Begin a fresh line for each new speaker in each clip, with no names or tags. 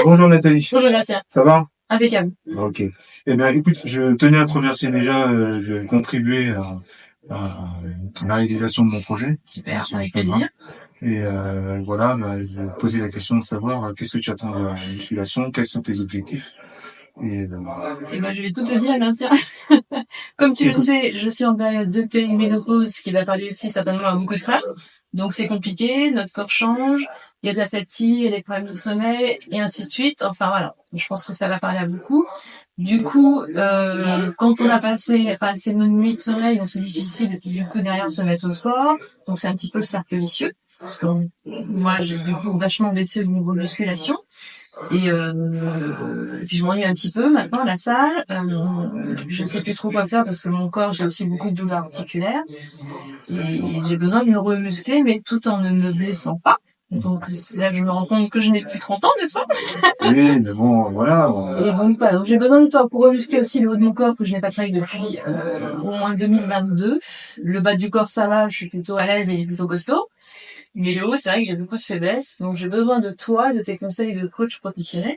Bonjour Nathalie.
Bonjour Gracia.
Ça va?
Impeccable.
Ok. Eh bien, écoute, je tenais à te remercier déjà de contribuer à la réalisation de mon projet.
Super,
Sur
avec
Instagram.
plaisir.
Et voilà, je vais te poser la question de savoir qu'est-ce que tu attends de la musculation, quels sont tes objectifs. Et
Et ben, je vais tout te dire, Gracia. Comme tu le
écoute,
sais, je suis en période de périménopause qui va parler aussi certainement à beaucoup de femmes. Donc c'est compliqué, notre corps change, il y a de la fatigue, il y a des problèmes de sommeil, et ainsi de suite. Enfin voilà, je pense que ça va parler à beaucoup. Du coup, quand on a pas assez de nuits de sommeil, donc c'est difficile du coup derrière de se mettre au sport. Donc c'est un petit peu le cercle vicieux. Parce que moi j'ai du coup vachement baissé au niveau de musculation. Et puis je m'ennuie un petit peu maintenant à la salle. Je sais plus trop quoi faire parce que mon corps, j'ai aussi beaucoup de douleurs articulaires. Et j'ai besoin de me remuscler, mais tout en ne me blessant pas. Donc c'est là que je me rends compte que je n'ai plus 30 ans, n'est-ce pas?
oui, mais bon, voilà.
Et donc voilà, donc j'ai besoin de toi pour remuscler aussi le haut de mon corps que je n'ai pas travaillé depuis au moins 2022. Le bas du corps ça va, je suis plutôt à l'aise et plutôt costaud. Mais le haut, c'est vrai que j'ai beaucoup de faiblesses, donc j'ai besoin de toi, de tes conseils de coach professionnel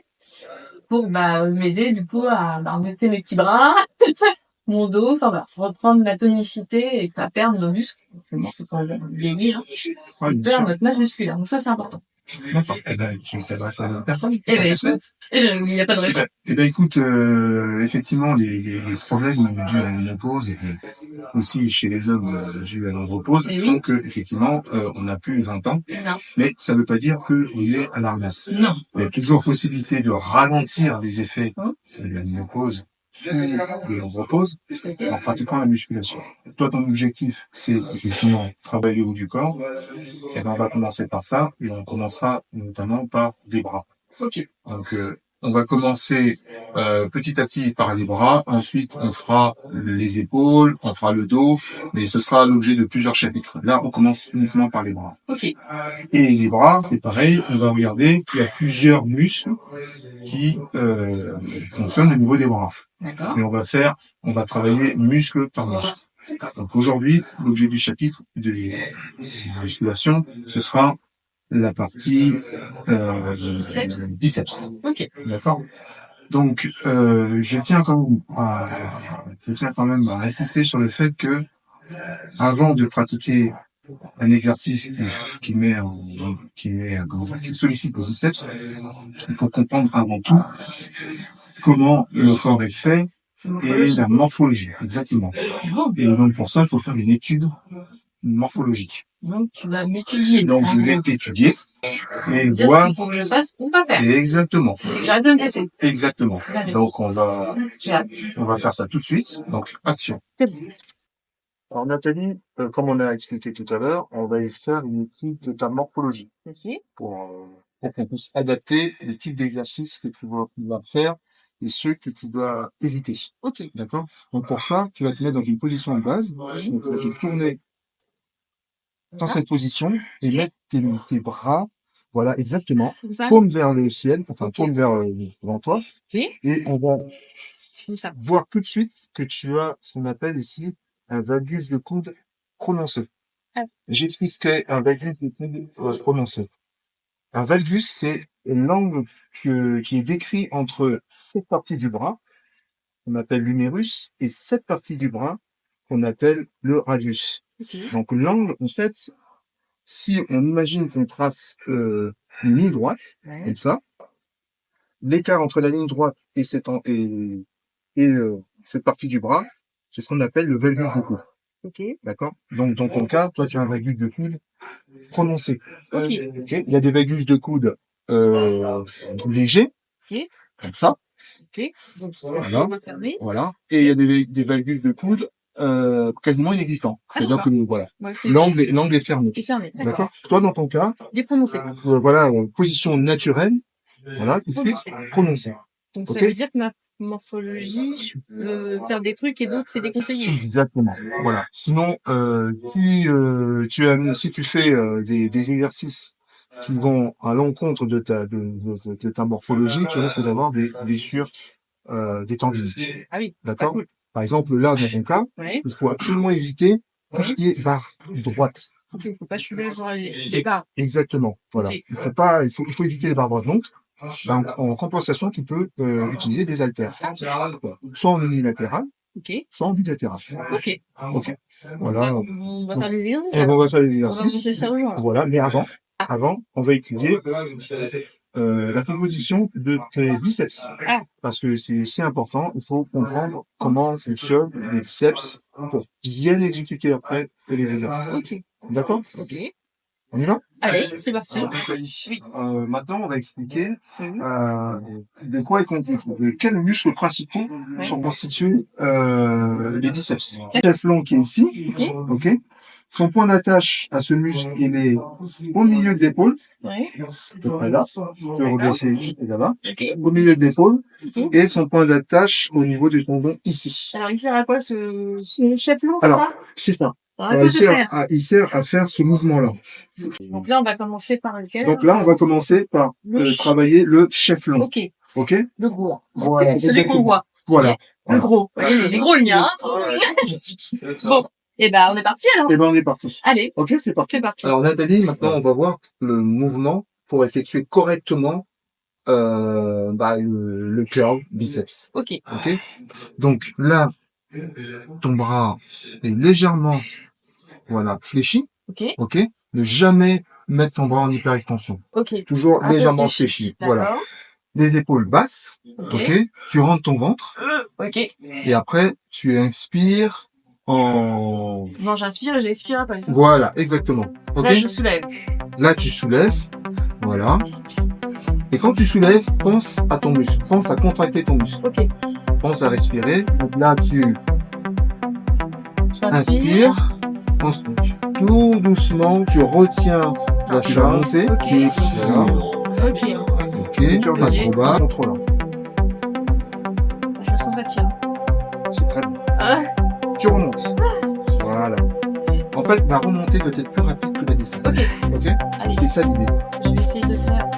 pour m'aider du coup à remonter mes petits bras, mon dos, enfin voilà, reprendre la tonicité et pas perdre nos muscles. C'est bon, quand on vieillit, hein,
Ouais,
on
bien
perd
sûr.
notre masse musculaire. Donc ça, c'est important.
D'accord. Eh ben, tu t'adresses à la bonne personne.
Eh ben écoute, il n'y a pas de raison.
Eh ben, écoute, effectivement, les problèmes dus à la ménopause et aussi chez les hommes dus à l'andropause
Eh
font
oui,
que, effectivement, on n'a plus 20 ans,
non,
mais ça ne veut pas dire qu'on est à la ramasse.
non.
Il y a toujours possibilité de ralentir les effets
Hein,
de la ménopause ou de l'andropause
tout à fait.
en pratiquant la musculation. Toi, ton objectif, c'est effectivement travailler le haut du corps. Et ben, on va commencer par ça, et on commencera notamment par les bras.
Ok.
Donc, on va commencer petit à petit par les bras, ensuite on fera les épaules, on fera le dos, mais ce sera l'objet de plusieurs chapitres. Là, on commence uniquement par les bras.
Ok.
Et les bras, c'est pareil, on va regarder qu'il y a plusieurs muscles qui fonctionnent au niveau des bras.
D'accord.
Et on va travailler muscle par muscle. Donc aujourd'hui, l'objet du chapitre de musculation, ce sera la partie biceps.
Ok.
D'accord. Donc, je tiens quand même à insister sur le fait que, avant de pratiquer un exercice qui sollicite le biceps, il faut comprendre avant tout comment le corps est fait et la morphologie, exactement. Et donc, pour ça, il faut faire une étude morphologique.
Donc tu vas m'étudier.
Donc,
En
je vais
gros,
t'étudier et
dire ce
voir
qu'il faut que je fasse ou pas faire.
exactement.
C'est que j'arrête de me blesser.
Exactement.
Bah, merci.
Donc,
J'ai hâte.
on va faire ça tout de suite. Donc, action.
C'est bon.
Alors Nathalie, comme on a expliqué tout à l'heure, on va y faire une étude de ta morphologie
Ok.
pour qu'on puisse adapter les types d'exercices que tu vas pouvoir faire et ceux que tu dois éviter.
Ok.
D'accord? Donc pour ça, tu vas te mettre dans une position de base. Donc tu vas te tourner dans
Ça,
cette position et mettre tes bras, voilà, exactement,
comme ça.
paume vers le ciel, enfin
Ok.
paume vers devant toi.
Ok.
Et on va
Comme ça.
voir tout de suite que tu as ce qu'on appelle ici un valgus de coude prononcé.
Ah.
J'explique ce qu'est un valgus de coude prononcé. Un valgus, c'est l'angle qui est décrit entre cette partie du bras, qu'on appelle l'humérus, et cette partie du bras, qu'on appelle le radius.
Ok.
Donc l'angle, en fait, si on imagine qu'on trace une ligne droite,
Ouais.
comme ça, l'écart entre la ligne droite et cette partie du bras, c'est ce qu'on appelle le valgus de coude.
Ok.
D'accord? Donc, dans ton cas, toi, tu as un valgus de coude prononcé.
Ok.
Ok. Il y a des valgus de coude légers,
Ok.
comme ça.
Ok. Donc c'est
Voilà.
fermé.
Voilà. Et il y a des valgus de coude quasiment inexistants. C'est-à-dire que voilà,
Ouais, c'est
l'angle est fermé.
est fermé. D'accord.
D'accord? Toi, dans ton cas,
Il est prononcé.
voilà, position naturelle, voilà, tout de suite prononcée.
Donc
Ok?
ça veut dire que ma morphologie, je peux faire des trucs et d'autres c'est déconseillé.
Exactement. Voilà. Sinon, si tu fais des exercices qui vont à l'encontre de ta morphologie, tu risques d'avoir des blessures, des tendinites.
Ah oui, c'est pas
D'accord?
cool.
Par exemple, là, dans ton cas,
Ouais.
il faut absolument éviter tout ce qui est barre droite.
Ok, faut pas soulever genre les barres.
Exactement. Voilà.
Ok.
Il faut éviter les barres droites. Donc, Ben, en compensation, tu peux utiliser des haltères. Soit en unilatéral,
Ok.
soit en bilatéral.
Ok.
Ok. Voilà.
On va faire les exercices.
Et
Alors.
on va faire les
On va montrer
exercices.
ça aux gens. Alors.
Voilà, mais avant, on va étudier la composition de tes biceps.
Ah.
Parce que c'est aussi important, il faut comprendre comment fonctionnent les biceps pour bien exécuter après les exercices.
Ok.
D'accord?
Ok.
On y va?
Allez, c'est parti. Oui.
Maintenant, on va expliquer de quoi est de quels muscles principaux sont constitués les biceps. Le chef long qui est ici, ok. Son point d'attache à ce muscle, il est au milieu de l'épaule,
Ouais.
à peu près là. Tu peux redresser juste là-bas,
Ok.
au milieu de l'épaule,
Ok.
et son point d'attache au niveau du tendon ici.
Alors, il sert à quoi ce chef long, c'est
Alors,
ça?
c'est ça.
Alors, à quoi ça sert?
Il sert à faire ce mouvement-là.
Donc là, on va commencer par lequel?
Donc là, on va commencer par travailler le chef long.
Ok.
Ok?
Le gros.
Voilà.
Celui qu'on voit.
Voilà.
Le gros. Vous voyez, il est gros le mien. Bon. Et ben, on est parti alors.
Et ben, on est parti.
Allez.
Ok, c'est parti.
C'est parti.
Alors, Nathalie, maintenant, on va voir le mouvement pour effectuer correctement le curl biceps.
Ok.
Ok? Donc là, ton bras est légèrement, voilà, fléchi.
Ok.
Ok? Ne jamais mettre ton bras en hyperextension.
Ok.
Toujours
Un peu
légèrement
fléchi.
fléchi. Voilà. Les épaules basses. Ok? Tu rentres ton ventre.
Ok.
Et après, tu inspires en...
Non, j'inspire et j'expire après.
Voilà, exactement. Ok?
Là, je soulève.
Là, tu soulèves. Voilà. Et quand tu soulèves, pense à ton muscle. Pense à contracter ton muscle.
Ok.
Pense à respirer. Donc là, tu
J'inspire.
inspires. Ensuite, tout doucement, tu retiens la charge montée.
Ok.
Tu expires.
Ok.
Ok, passe trop bas. Contrôlant.
Je sens ça tire.
C'est très bien.
Ah.
Tu remontes. Voilà. En fait, la remontée doit être plus rapide que la descente.
Ok.
Ok?
Allez.
C'est ça l'idée.
Je vais essayer de faire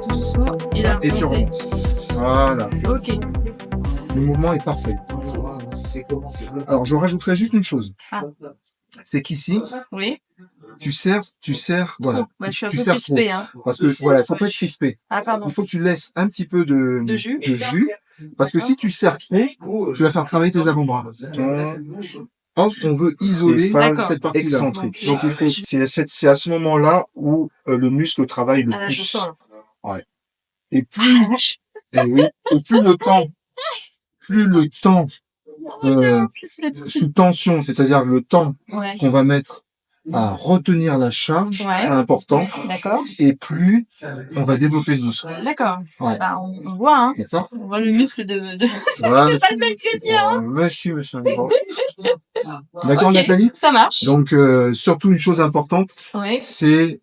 tout doucement. Et là,
Et tu remontes. Voilà.
Ok.
Le mouvement est parfait. Alors, je rajouterai juste une chose.
Ah.
C'est qu'ici,
Oui.
tu serres, voilà.
Bah, je suis un
Tu
peu
serres
crispée,
trop.
hein.
Parce que, voilà, il faut pas être crispé.
Ah, pardon.
Il faut que tu laisses un petit peu de
jus.
Parce que si tu serres trop, tu vas faire travailler tes avant-bras. Or, on veut isoler cette partie excentrique. Donc, il faut, c'est à ce moment-là où le muscle travaille le
Ah, là,
plus.
je sens.
Ouais. Et plus, et oui, et plus le temps sous tension, c'est-à-dire le temps qu'on va mettre à retenir la charge, c'est important.
D'accord.
Et plus on va développer le muscle.
D'accord.
Ouais.
Bah, on voit, hein.
D'accord.
On voit le muscle de...
Voilà,
c'est pas le même que le mien, hein.
Monsieur. D'accord,
Ok,
Nathalie?
ça marche.
Donc, surtout une chose importante, c'est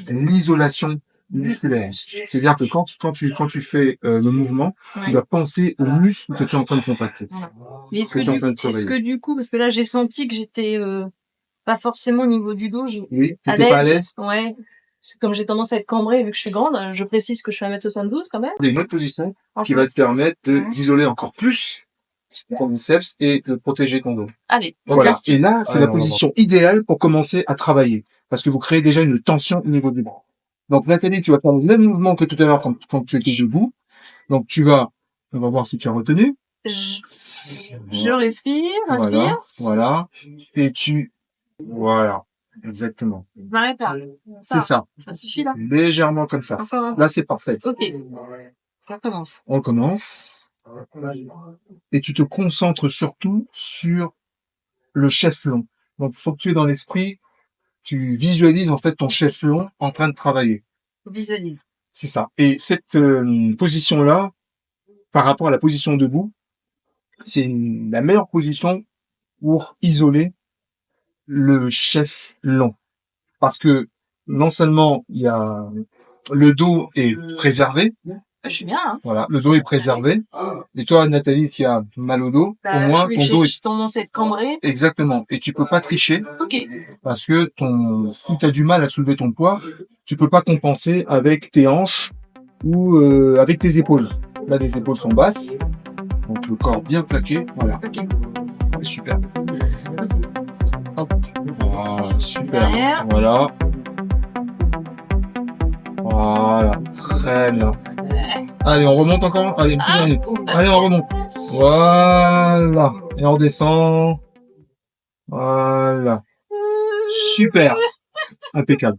l'isolation musculaire. C'est-à-dire que quand tu fais le mouvement, tu dois penser aux muscles que tu es en train de contracter.
Voilà. Mais est-ce que du coup, parce que là j'ai senti que j'étais pas forcément au niveau du dos,
oui, t'étais pas à l'aise.
Ouais. Parce que comme j'ai tendance à être cambrée vu que je suis grande, je précise que je fais 1m72 quand même.
Il y a une autre position qui va te permettre d'isoler encore plus ton biceps et de protéger ton dos.
Allez.
Voilà. Et là, c'est la position idéale pour commencer à travailler. Parce que vous créez déjà une tension au niveau du bras. Donc, Nathalie, tu vas faire le même mouvement que tout à l'heure quand tu étais debout. Donc, on va voir si tu as retenu.
Je respire, inspire.
Voilà. Et voilà. Exactement.
Je m'arrête là.
C'est ça.
Ça suffit là.
Légèrement comme ça.
Encore.
Là, c'est parfait.
Ok. Ça commence.
On commence. Et tu te concentres surtout sur le chef long. Donc, faut que tu aies dans l'esprit, tu visualises en fait ton chef long en train de travailler.
Visualise.
C'est ça. Et cette position-là, par rapport à la position debout, c'est la meilleure position pour isoler le chef long. Parce que non seulement il y a le dos est préservé.
Je suis bien, hein.
Voilà, le dos est préservé. Et toi, Nathalie, qui a mal au dos, au moins ton dos est...
J'ai tendance à être cambré.
Exactement. Et tu peux pas tricher.
Ok.
Parce que si tu as du mal à soulever ton poids, tu peux pas compenser avec tes hanches ou avec tes épaules. Là, les épaules sont basses. Donc le corps bien plaqué. Voilà.
Ok.
Super. Hop. Voilà, super.
Derrière.
Voilà. Voilà, très bien. Allez, on remonte encore. Allez, une petite dernière. Allez, on remonte. Voilà. Et on descend. Voilà. Super. Impeccable.